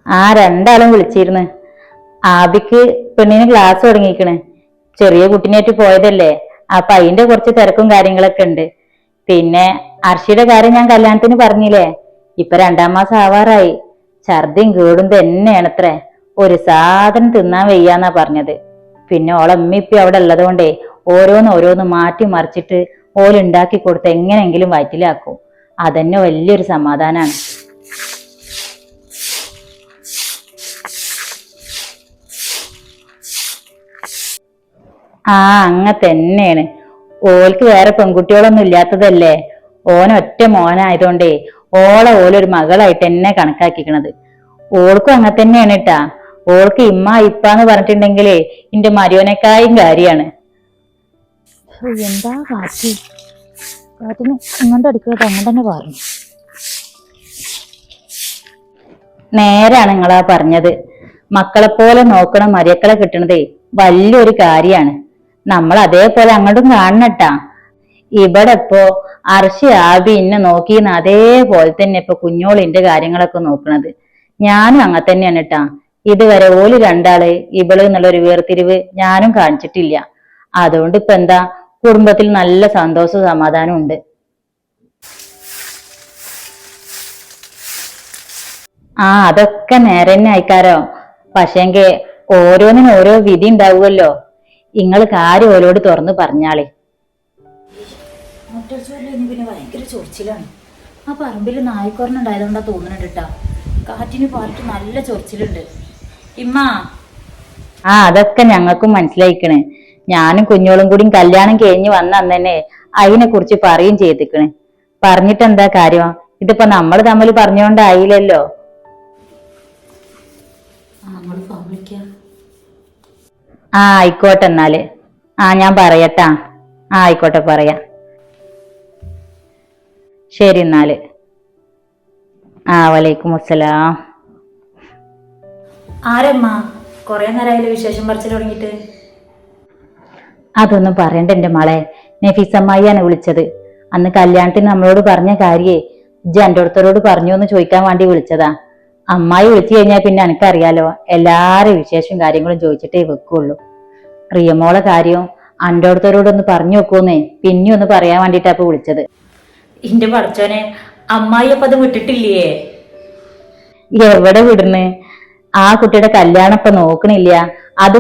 ആ രണ്ടാളും വിളിച്ചിരുന്നു. ആബിക്ക് പെണ്ണിന് ക്ലാസ് തുടങ്ങിയിരിക്കണ്. ചെറിയ കുട്ടിനായിട്ട് പോയതല്ലേ, അപ്പൊ അതിന്റെ കുറച്ച് തിരക്കും കാര്യങ്ങളൊക്കെ ഉണ്ട്. പിന്നെ അർഷിയുടെ കാര്യം ഞാൻ കല്യാണത്തിന് പറഞ്ഞില്ലേ, ഇപ്പൊ 2-ാം മാസം ആവാറായി. ഛർദിയും കേടും തന്നെയാണത്രേ. ഒരു സാധനം തിന്നാൻ വയ്യാന്നാ പറഞ്ഞത്. പിന്നെ ഓളമ്മിപ്പി അവിടെ ഉള്ളത് കൊണ്ടേ ഓരോന്ന് മാറ്റി മറിച്ചിട്ട് ഓലുണ്ടാക്കി കൊടുത്ത് എങ്ങനെയെങ്കിലും വയറ്റിലാക്കും. അതന്നെ വലിയൊരു സമാധാനാണ്. അങ്ങ തന്നെയാണ്. ഓൽക്ക് വേറെ പെൺകുട്ടികളൊന്നും ഇല്ലാത്തതല്ലേ. ഓനൊറ്റ മോനായതുകൊണ്ടേ ഓലൊരു മകളായിട്ട് എന്നെ കണക്കാക്കിക്കണത്. ഓൾക്കും അങ്ങനെ തന്നെയാണ് കേട്ടാ. ഓൾക്ക് ഇമ്മ ഇപ്പാന്ന് പറഞ്ഞിട്ടുണ്ടെങ്കിലേ ഇന്റെ മരിയോനേക്കായും കാര്യാണ്. എന്താ കാറ്റിന് ഇങ്ങോട്ട് അടിക്കുന്നത് അങ്ങനെ തന്നെ പറഞ്ഞു. നേരാണ് നിങ്ങളാ പറഞ്ഞത്. മക്കളെപ്പോലെ നോക്കണ മരിയക്കളെ കിട്ടണതേ വലിയൊരു കാര്യാണ്. നമ്മൾ അതേപോലെ അങ്ങോട്ടും കാണണട്ടാ. ഇവിടെ ഇപ്പോ അർഷി ആബി ഇന്നെ നോക്കിന്ന് അതേപോലെ തന്നെ ഇപ്പൊ കുഞ്ഞോളിന്റെ കാര്യങ്ങളൊക്കെ നോക്കണത്. ഞാനും അങ്ങനെ തന്നെയാണ് കേട്ടാ. ഇതുവരെ ഓല് രണ്ടാള് ഇവള് എന്നുള്ളൊരു വേർതിരിവ് ഞാനും കാണിച്ചിട്ടില്ല. അതുകൊണ്ട് ഇപ്പൊ എന്താ, കുടുംബത്തിൽ നല്ല സന്തോഷവും സമാധാനവും ഉണ്ട്. അതൊക്കെ നേരെ തന്നെ ആയിക്കാരോ. പക്ഷേങ്കി ഓരോന്നിനും ഓരോ വിധി ഉണ്ടാവുമല്ലോ. ഇങ്ങള് കാര്യം ഓരോട് തുറന്ന് പറഞ്ഞാളെ. പിന്നെ ഭയങ്കര ചൊറിച്ചിലാണ്. ആ പറമ്പിൽ നായ്ക്കൊരെണ്ണുണ്ടായതുകൊണ്ടാ തോന്നുന്നുണ്ട് കേട്ടാ. കാറ്റിന് പാലിട്ട് നല്ല ചൊറിച്ചിലുണ്ട്. ഇമ്മ അതൊക്കെ ഞങ്ങൾക്കും മനസ്സിലായിക്കണ്. ഞാനും കുഞ്ഞോളും കൂടി കല്യാണം കഴിഞ്ഞ് വന്ന അന്ന് തന്നെ അതിനെ കുറിച്ച് പറയും ചെയ്തിക്കണ്. പറഞ്ഞിട്ട് എന്താ കാര്യം? ഇതിപ്പോ നമ്മൾ തമ്മിൽ പറഞ്ഞോണ്ടായില്ലല്ലോ. ആയിക്കോട്ടെ എന്നാല്. ഞാൻ പറയട്ടാ. ആയിക്കോട്ടെ, പറയാ. ശരി എന്നാല്. വലൈക്കും അസ്സലാം. ആരമ്മ കൊറേ നേരമായില്ലേ വിശേഷം പറിച്ചിൽ തുടങ്ങിയിട്ട്? അതൊന്നും പറയണ്ട എന്റെ മോളെ. നഫീസമ്മായിയാണ് വിളിച്ചത്. അന്ന് കല്യാണത്തിന് നമ്മളോട് പറഞ്ഞ കാര്യേ ഇജ്ജ് എന്റെ അടുത്തരോട് പറഞ്ഞു എന്ന് ചോദിക്കാൻ വേണ്ടി വിളിച്ചതാ. അമ്മായി വിളിച്ചു കഴിഞ്ഞാൽ പിന്നെ എനിക്കറിയാലോ, എല്ലാരും വിശേഷം കാര്യങ്ങളും ചോദിച്ചിട്ടേ വെക്കുള്ളൂ. റിയമോളെ കാര്യവും അന്റെ അടുത്തരോടൊന്ന് പറഞ്ഞു വെക്കൂന്നേ പിന്നെ ഒന്ന് പറയാൻ വേണ്ടിട്ടാ ഇപ്പൊ വിളിച്ചത്. ഇന്റെ പഠിച്ചോനെ, അമ്മായി അപ്പൊ അത് വിട്ടിട്ടില്ലേ? എവിടെ വിടുന്ന്? ആ കുട്ടിയുടെ കല്യാണം ഇപ്പൊ നോക്കണില്ല. അത്